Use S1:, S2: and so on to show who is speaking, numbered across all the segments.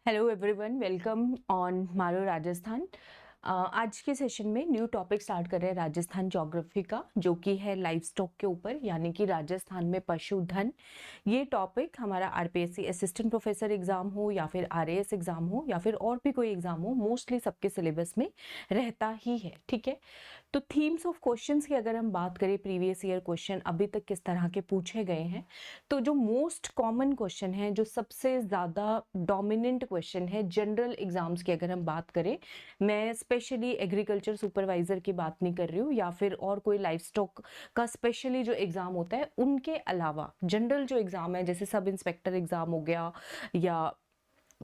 S1: Hello everyone, welcome on मारो राजस्थान। आज के सेशन में न्यू टॉपिक स्टार्ट कर रहे हैं राजस्थान ज्योग्राफी का, जो कि है लाइफ स्टॉक के ऊपर, यानी कि राजस्थान में पशुधन। ये टॉपिक हमारा आरपीएससी असिस्टेंट प्रोफेसर एग्जाम हो या फिर आरएएस एग्जाम हो या फिर और भी कोई एग्जाम हो, मोस्टली सबके सिलेबस में रहता ही है। ठीक है, तो थीम्स ऑफ क्वेश्चंस की अगर हम बात करें, प्रीवियस ईयर क्वेश्चन अभी तक किस तरह के पूछे गए हैं, तो जो मोस्ट कॉमन क्वेश्चन है, जो सबसे ज़्यादा डोमिनेंट क्वेश्चन है जनरल एग्जाम्स की अगर हम बात करें, मैं स्पेशली एग्रीकल्चर सुपरवाइजर की बात नहीं कर रही हूँ या फिर और कोई लाइफ स्टॉक का स्पेशली जो एग्जाम होता है उनके अलावा जनरल जो एग्जाम है, जैसे सब इंस्पेक्टर एग्जाम हो गया या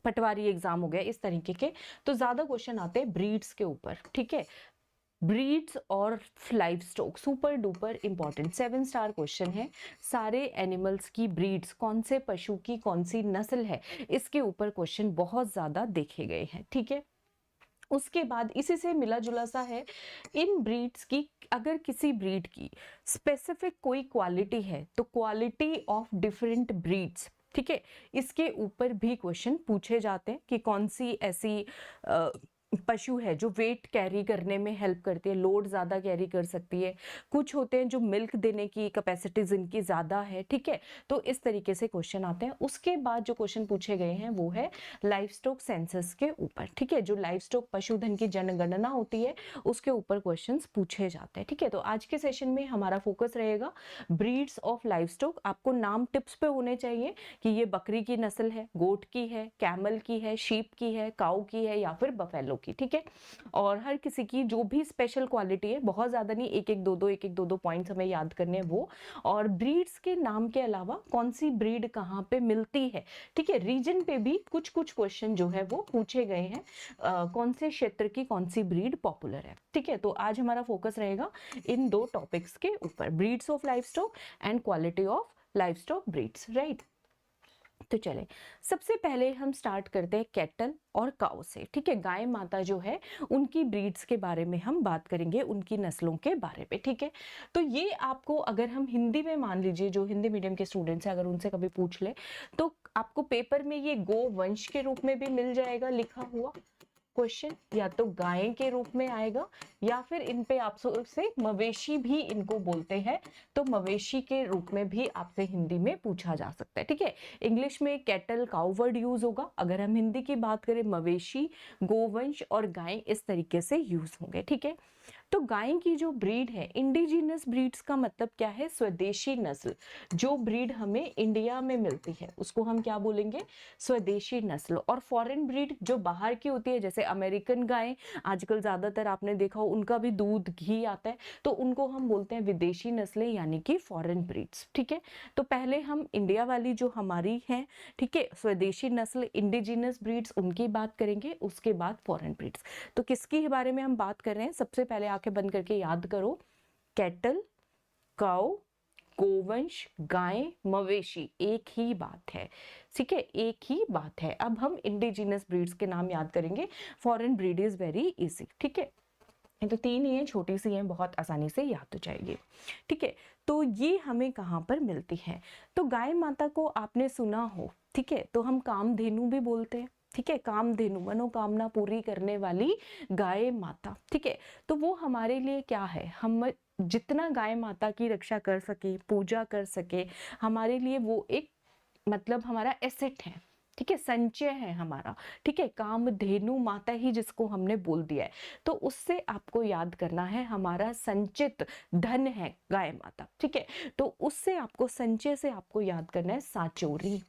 S1: पटवारी एग्जाम हो गया, इस तरीके के, तो ज्यादा क्वेश्चन आते हैं ब्रीड्स के ऊपर। ठीक है, ब्रीड्स और life stock super duper important 7 star question है। सारे एनिमल्स की ब्रीड्स, कौन से पशु की कौन सी नस्ल है, इसके ऊपर क्वेश्चन बहुत ज्यादा देखे गए हैं। ठीक है, उसके बाद इसी से मिला जुला सा है, इन ब्रीड्स की अगर किसी ब्रीड की स्पेसिफिक कोई क्वालिटी है तो क्वालिटी ऑफ डिफरेंट ब्रीड्स, ठीक है, इसके ऊपर भी क्वेश्चन पूछे जाते हैं कि कौन सी ऐसी पशु है जो वेट कैरी करने में हेल्प करती है, लोड ज़्यादा कैरी कर सकती है। कुछ होते हैं जो मिल्क देने की कैपेसिटी जिनकी ज़्यादा है। ठीक है, तो इस तरीके से क्वेश्चन आते हैं। उसके बाद जो क्वेश्चन पूछे गए हैं वो है लाइफ स्टॉक सेंसस के ऊपर। ठीक है, जो लाइफ स्टॉक पशुधन की जनगणना होती है उसके ऊपर क्वेश्चन पूछे जाते हैं। ठीक है, तो आज के सेशन में हमारा फोकस रहेगा ब्रीड्स ऑफ लाइफ स्टॉक। आपको नाम टिप्स पे होने चाहिए कि ये बकरी की नस्ल है, गोट की है, कैमल की है, शीप की है, काऊ की है या फिर बफेलो की। ठीक है, और हर किसी की जो भी स्पेशल क्वालिटी है, बहुत ज्यादा नहीं, एक एक दो दो पॉइंट्स हमें याद करने हैं वो, और ब्रीड्स के नाम के अलावा कौन सी ब्रीड कहाँ पे मिलती है। ठीक है, रीजन पे भी कुछ कुछ क्वेश्चन जो है वो पूछे गए हैं, कौन से क्षेत्र की कौन सी ब्रीड पॉपुलर है। ठीक है, तो आज हमारा फोकस रहेगा इन दो टॉपिक्स के ऊपर, breeds of life stock and quality of life stock breeds. Right, तो चले सबसे पहले हम स्टार्ट करते हैं कैटल और काऊ से। ठीक है, गाय माता जो है उनकी ब्रीड्स के बारे में हम बात करेंगे, उनकी नस्लों के बारे में। ठीक है, तो ये आपको अगर हम हिंदी में, मान लीजिए जो हिंदी मीडियम के स्टूडेंट्स हैं, अगर उनसे कभी पूछ ले तो आपको पेपर में ये गो वंश के रूप में भी मिल जाएगा लिखा हुआ क्वेश्चन, या तो गाय के रूप में आएगा या फिर इन पे आपसे मवेशी भी इनको बोलते हैं, तो मवेशी के रूप में भी आपसे हिंदी में पूछा जा सकता है। ठीक है, इंग्लिश में कैटल काउ वर्ड यूज होगा, अगर हम हिंदी की बात करें मवेशी, गोवंश और गाय इस तरीके से यूज होंगे। ठीक है, तो गाय की जो ब्रीड है, इंडिजिनस ब्रीड्स का मतलब क्या है, स्वदेशी नस्ल। जो ब्रीड हमें इंडिया में मिलती है उसको हम क्या बोलेंगे, स्वदेशी नस्ल। और फॉरेन ब्रीड जो बाहर की होती है, जैसे अमेरिकन गाय आजकल ज्यादातर आपने देखा हो, उनका भी दूध घी आता है, तो उनको हम बोलते हैं विदेशी नस्लें, यानी कि फॉरेन ब्रीड्स। ठीक है, तो पहले हम इंडिया वाली जो हमारी है, ठीक है, स्वदेशी नस्ल इंडिजिनस ब्रीड्स, उनकी बात करेंगे, उसके बाद फॉरेन ब्रीड्स। तो किसके बारे में हम बात कर रहे हैं, सबसे पहले आंखें बंद करके याद करो, कैटल, काऊ, गोवंश, गाय, मवेशी, एक ही बात है। ठीक है, एक ही बात है। अब हम इंडिजिनस ब्रीड्स के नाम याद करेंगे, foreign breed is very easy. ठीक है, ये तो 3 ही है, छोटी सी है, बहुत आसानी से याद हो जाएगी। ठीक है, तो ये हमें कहाँ पर मिलती है, तो गाय माता को आपने सुना हो, ठीक है, तो हम कामधेनु भी बोलते हैं। ठीक है, कामधेनु, मनोकामना पूरी करने वाली गाय माता। ठीक है, तो वो हमारे लिए क्या है, हम जितना गाय माता की रक्षा कर सके, पूजा कर सके, हमारे लिए वो एक मतलब हमारा एसेट है। ठीक है, संचय है हमारा। ठीक है, कामधेनु माता ही जिसको हमने बोल दिया है, तो उससे आपको याद करना है, हमारा संचित धन है गाय माता। ठीक है, तो उससे आपको, संचय से आपको याद करना है सांचोरी।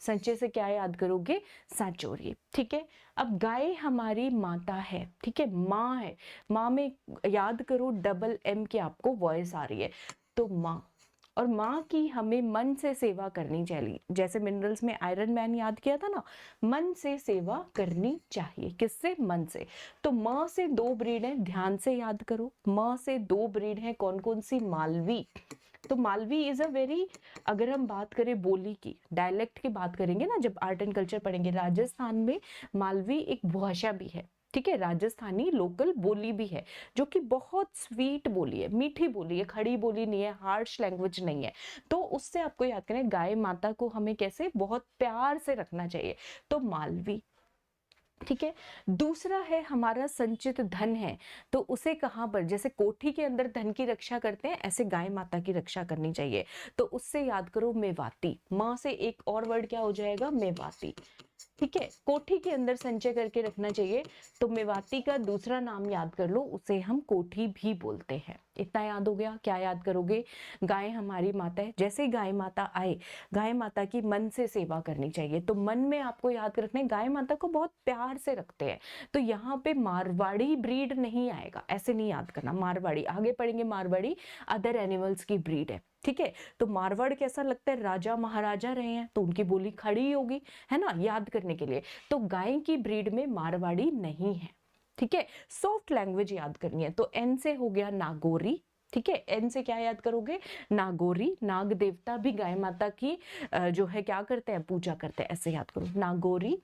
S1: संचय से क्या याद करोगे, सांचोरी। ठीक है, अब गाय हमारी माता है, ठीक है, माँ है, माँ में याद करो डबल एम की आपको वॉइस आ रही है, तो माँ, और माँ की हमें मन से सेवा करनी चाहिए। जैसे मिनरल्स में आयरन मैन याद किया था ना, मन से सेवा करनी चाहिए, किससे, मन से। तो माँ से 2 ब्रीड है, ध्यान से याद करो, माँ से 2 ब्रीड है, कौन कौन सी, मालवी। तो मालवी इज अ वेरी, अगर हम बात करें बोली की, डायलेक्ट की बात करेंगे ना जब आर्ट एंड कल्चर पढ़ेंगे, राजस्थान में मालवी एक भाषा भी है। ठीक है, राजस्थानी लोकल बोली भी है, जो कि बहुत स्वीट बोली है, मीठी बोली है, खड़ी बोली नहीं है, हार्श लैंग्वेज नहीं है। तो उससे आपको याद करें, गाय माता को हमें कैसे बहुत प्यार से रखना चाहिए, तो मालवी। ठीक है। दूसरा है हमारा संचित धन है, तो उसे कहाँ पर, जैसे कोठी के अंदर धन की रक्षा करते हैं, ऐसे गाय माता की रक्षा करनी चाहिए। तो उससे याद करो मेवाती, माँ से एक और वर्ड क्या हो जाएगा, मेवाती। ठीक है, कोठी के अंदर संचय करके रखना चाहिए। तो मेवाती का दूसरा नाम याद कर लो, उसे हम कोठी भी बोलते हैं। इतना याद हो गया। क्या याद करोगे, गाय हमारी माता है, जैसे गाय माता आए, गाय माता की मन से सेवा करनी चाहिए। तो मन में आपको याद रखना है, गाय माता को बहुत प्यार से रखते हैं। तो यहाँ पे मारवाड़ी ब्रीड नहीं आएगा, ऐसे नहीं याद करना। मारवाड़ी आगे पढ़ेंगे, मारवाड़ी अदर एनिमल्स की ब्रीड है। ठीक है, तो मारवाड़ कैसा लगता है, राजा महाराजा रहे हैं तो उनकी बोली खड़ी होगी, है ना, याद करने के लिए। तो गाय की ब्रीड में मारवाड़ी नहीं है। ठीक है, सॉफ्ट लैंग्वेज याद करनी है। तो एन से हो गया नागौरी। ठीक है, एन से क्या याद करोगे, नागौरी। नाग देवता भी गाय माता की जो है क्या करते हैं, पूजा करते हैं, ऐसे याद करो, नागौरी।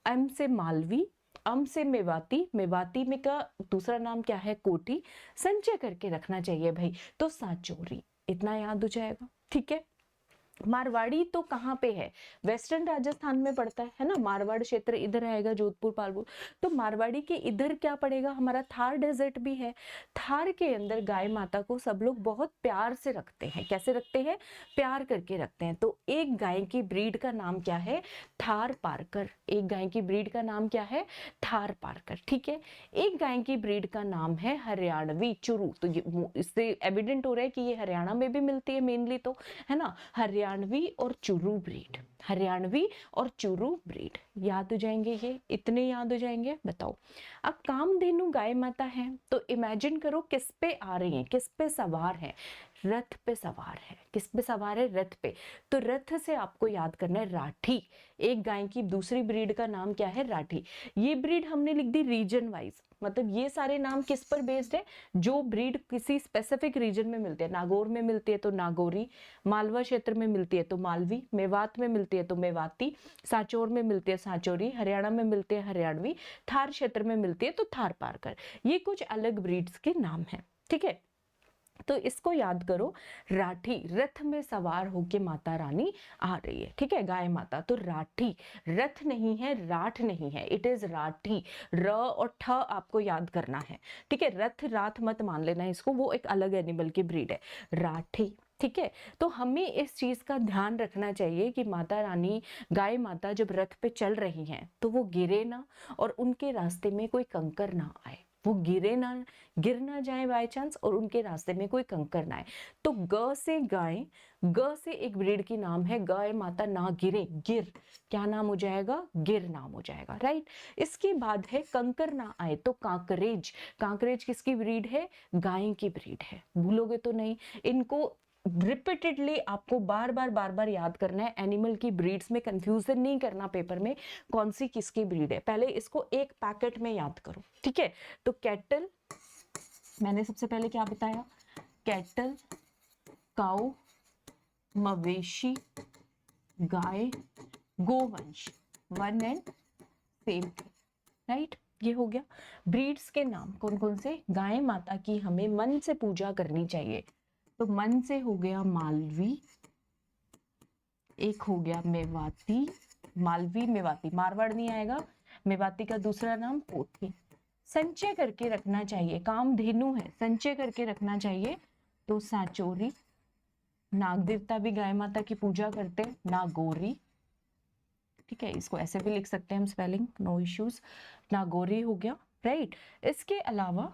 S1: एम से मालवी, अम से मेवाती, मेवाती में का दूसरा नाम क्या है, कोटी। संचय करके रखना चाहिए भाई, तो सांचोरी। इतना याद हो जाएगा। ठीक है, मारवाड़ी तो कहाँ पे है, वेस्टर्न राजस्थान में पड़ता है ना, मारवाड़ क्षेत्र इधर आएगा, जोधपुर पालपुर। तो मारवाड़ी के इधर क्या पड़ेगा, हमारा थार डेजर्ट भी है। थार के अंदर गाय माता को सब लोग बहुत प्यार से रखते हैं। कैसे रखते हैं, प्यार करके रखते हैं। तो एक गाय की ब्रीड का नाम क्या है, थार पारकर। एक गाय की ब्रीड का नाम क्या है, थार पारकर। ठीक है, एक गाय की ब्रीड का नाम है हरियाणवी चुरू। तो इससे एविडेंट हो रहा है कि ये हरियाणा में भी मिलती है मेनली, तो है ना, हरियाणवी और चुरू ब्रीड, हरियाणवी और चुरू ब्रीड। याद हो जाएंगे ये, इतने याद हो जाएंगे, बताओ। अब कामधेनु गाय माता है, तो इमेजिन करो किस पे आ रही है, किस पे सवार है, रथ पे सवार है। किस पे सवार है, रथ पे। तो रथ से आपको याद करना है राठी। एक गाय की दूसरी ब्रीड का नाम क्या है, राठी। ये ब्रीड हमने लिख दी रीजन वाइज, मतलब ये सारे नाम किस पर बेस्ड है, जो ब्रीड किसी स्पेसिफिक रीजन में मिलते हैं। नागौर में मिलती है तो नागौरी, मालवा क्षेत्र में मिलती है तो मालवी, मेवात में मिलती है तो मेवाती, सांचौर में मिलती है सांचौरी, हरियाणा में मिलती है हरियाणवी, थार क्षेत्र में मिलती है तो थार पारकर। ये कुछ अलग ब्रीड्स के नाम हैं। ठीक है, तो इसको याद करो, राठी, रथ में सवार होके माता रानी आ रही है। ठीक है, गाय माता, तो राठी, रथ नहीं है, राठ नहीं है, इट इज राठी। र और ठ आपको याद करना है। ठीक है, रथ रात मत मान लेना इसको, वो एक अलग एनिमल की ब्रीड है, राठी। ठीक है, तो हमें इस चीज का ध्यान रखना चाहिए कि माता रानी, गाय माता जब रथ पे चल रही हैं तो वो गिरे ना, और उनके रास्ते में कोई कंकर ना आए, वो गिरे ना, गिर ना जाए बाय चांस, और उनके रास्ते में कोई कंकर ना आए। तो ग से गाय, ग से एक ब्रीड की नाम है, गाय माता ना गिरे, गिर, क्या नाम हो जाएगा, गिर नाम हो जाएगा, राइट। इसके बाद है कंकर ना आए, तो कांकरेज। कांकरेज किसकी ब्रीड है, गाय की ब्रीड है, भूलोगे तो नहीं। इनको रिपीटेडली आपको बार बार याद करना है। एनिमल की ब्रीड्स में कंफ्यूजन नहीं करना पेपर में, कौन सी किसकी ब्रीड है, पहले इसको एक पैकेट में याद करो। ठीक है, तो कैटल, मैंने सबसे पहले क्या बताया, कैटल, काऊ, मवेशी, गाय, गोवंश, one and same thing, right. ये हो गया ब्रीड्स के नाम, कौन कौन से। गाय माता की हमें मन से पूजा करनी चाहिए, तो मन से हो गया मालवी, एक हो गया मेवाती, मालवी मेवाती, मारवाड़ नहीं आएगा। मेवाती का दूसरा नाम कोठी। संचय करके रखना चाहिए, कामधेनु है, संचय करके रखना चाहिए, तो सांचोरी। नाग देवता भी गाय माता की पूजा करते हैं, नागौरी। ठीक है, इसको ऐसे भी लिख सकते हैं हम, स्पेलिंग नो इश्यूज, नागौरी हो गया, राइट। इसके अलावा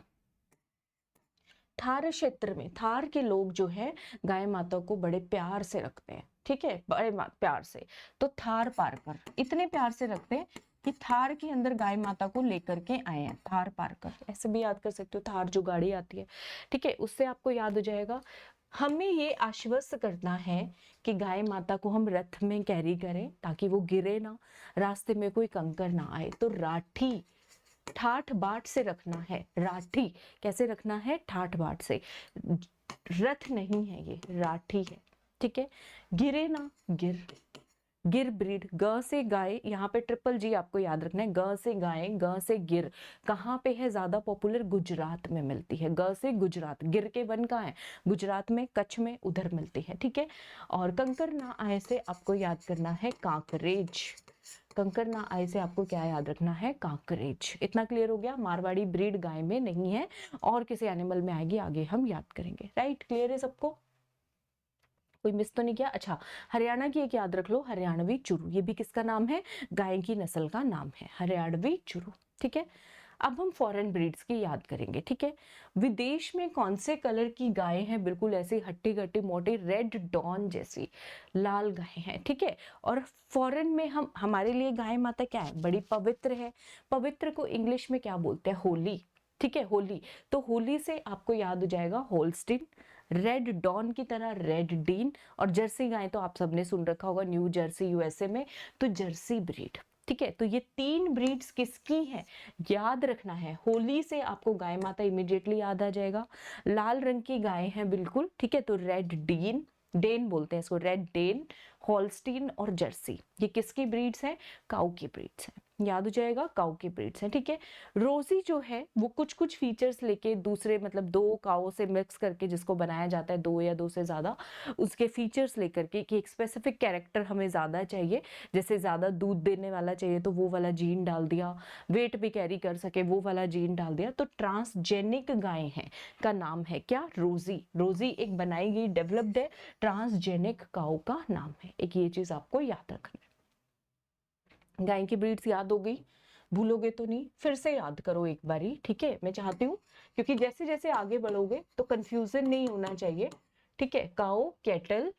S1: थार क्षेत्र में, थार के लोग जो है गाय माता को बड़े प्यार से रखते हैं। ठीक है, बड़े प्यार से, तो थार पारकर, इतने प्यार से रखते हैं कि थार के अंदर गाय माता को लेकर के आए हैं, थार पारकर, ऐसे भी याद कर सकते हो, थार जो गाड़ी आती है। ठीक है, उससे आपको याद हो जाएगा। हमें ये आश्वस्त करना है कि गाय माता को हम रथ में कैरी करें ताकि वो गिरे ना, रास्ते में कोई कंकर ना आए। तो राठी, ठाठ बाट से रखना है, राठी कैसे रखना है, ठाठ बाट से, रथ नहीं है ये, राठी है। ठीक है, गिरे ना, गिर, गिर ब्रीड, ग से गाय, यहाँ पे ट्रिपल जी आपको याद रखना है, ग से गाय, ग से गिर। कहाँ पे है ज्यादा पॉपुलर, गुजरात में मिलती है, ग से गुजरात, गिर के वन कहाँ है, गुजरात में, कच्छ में, उधर मिलती है। ठीक है, और कंकर ना आए से आपको याद करना है कांकरेज, कंकर ना आए से आपको क्या याद रखना है, काकरेज। इतना क्लियर हो गया। मारवाड़ी ब्रीड गाय में नहीं है और किसी एनिमल में आएगी, आगे हम याद करेंगे। राइट, क्लियर है सबको, कोई मिस तो नहीं किया। अच्छा, हरियाणा की एक याद रख लो, हरियाणवी चुरू। ये भी किसका नाम है, गाय की नस्ल का नाम है, हरियाणवी चुरू। ठीक है, अब हम फॉरेन ब्रीड्स की याद करेंगे। ठीक है, विदेश में कौन से कलर की गाय हैं, बिल्कुल ऐसी हट्टी कट्टी मोटी रेड डॉन जैसी लाल गाय हैं। ठीक है, और फॉरेन में हम, हमारे लिए गाय माता क्या है, बड़ी पवित्र है। पवित्र को इंग्लिश में क्या बोलते हैं, होली। ठीक है, होली। तो होली से आपको याद हो जाएगा होल्स्टीन, रेड डॉन की तरह रेड डीन, और जर्सी गाय तो आप सबने सुन रखा होगा, न्यू जर्सी यूएसए में, तो जर्सी ब्रीड। ठीक है, तो ये 3 ब्रीड्स किसकी हैं, याद रखना है। होली से आपको गाय माता इमीडिएटली याद आ जाएगा। लाल रंग की गाय है बिल्कुल। ठीक है, तो रेड डीन, डेन बोलते हैं इसको, रेड डेन, हॉल्स्टीन और जर्सी, ये किसकी ब्रीड्स हैं, काऊ की ब्रीड्स हैं। याद हो जाएगा, काऊ की ब्रीड्स हैं। ठीक है, रोजी जो है वो कुछ कुछ फीचर्स लेके दूसरे, मतलब 2 काऊ से मिक्स करके जिसको बनाया जाता है, 2 या 2 से ज्यादा, उसके फीचर्स लेकर के कि एक स्पेसिफिक कैरेक्टर हमें ज्यादा चाहिए, जैसे ज्यादा दूध देने वाला चाहिए तो वो वाला जीन डाल दिया, वेट भी कैरी कर सके वो वाला जीन डाल दिया। तो ट्रांसजेनिक गाय है का नाम है क्या, रोजी। रोजी एक बनाई गई, डेवलप्ड है, ट्रांसजेनिक काऊ का नाम है। एक ये चीज आपको याद रखना है। गाय की ब्रीड्स याद हो गई, भूलोगे तो नहीं, फिर से याद करो एक बारी। ठीक है, मैं चाहती हूँ, क्योंकि जैसे जैसे आगे बढ़ोगे तो कंफ्यूजन नहीं होना चाहिए। ठीक है, काऊ, कैटल,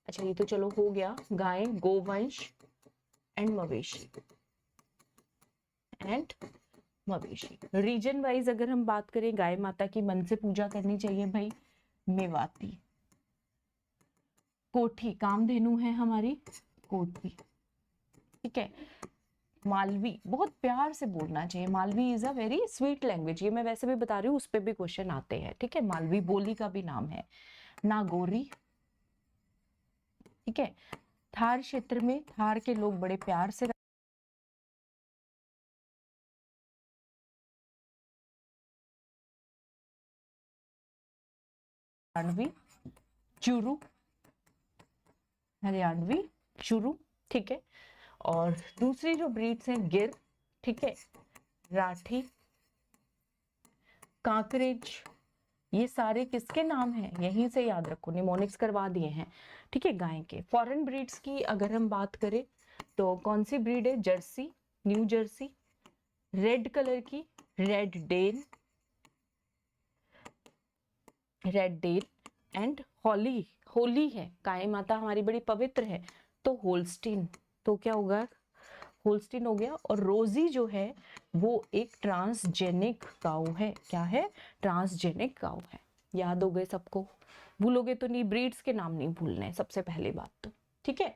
S1: अच्छा ये तो चलो हो गया, गाय, गोवंश एंड मवेशी, एंड मवेशी। रीजन वाइज अगर हम बात करें, गाय माता की मन से पूजा करनी चाहिए भाई, मेवाती। कोठी, कामधेनु है हमारी, कोठी। ठीक है, मालवी, बहुत प्यार से बोलना चाहिए, Malvi is a very sweet language, ये मैं वैसे भी बता रही हूँ, उस पर भी क्वेश्चन आते हैं। ठीक है, मालवी बोली का भी नाम है। नागौरी। ठीक है, थार क्षेत्र में, थार के लोग बड़े प्यार से हरियाणवी चुरू, हरियाणवी चुरू। ठीक है, और दूसरी जो ब्रीड्स हैं, गिर, ठीक है, राठी, कांकरेज, ये सारे किसके नाम हैं, यहीं से याद रखो, निमोनिक्स करवा दिए हैं। ठीक है, गाय के। फॉरेन ब्रीड्स की अगर हम बात करें तो कौन सी ब्रीड है, Jersey, New Jersey, red colour की Red Dane, Red Dane and हॉली। होली है, गाय माता हमारी बड़ी पवित्र है, तो होल्स्टीन। तो क्या होगा, होल्स्टीन हो गया। और रोजी जो है वो एक ट्रांसजेनिक काऊ है, क्या है, ट्रांसजेनिक काऊ है। याद हो गए सबको, भूलोगे तो नहीं, ब्रीड्स के नाम नहीं भूलने, सबसे पहली बात तो। ठीक है,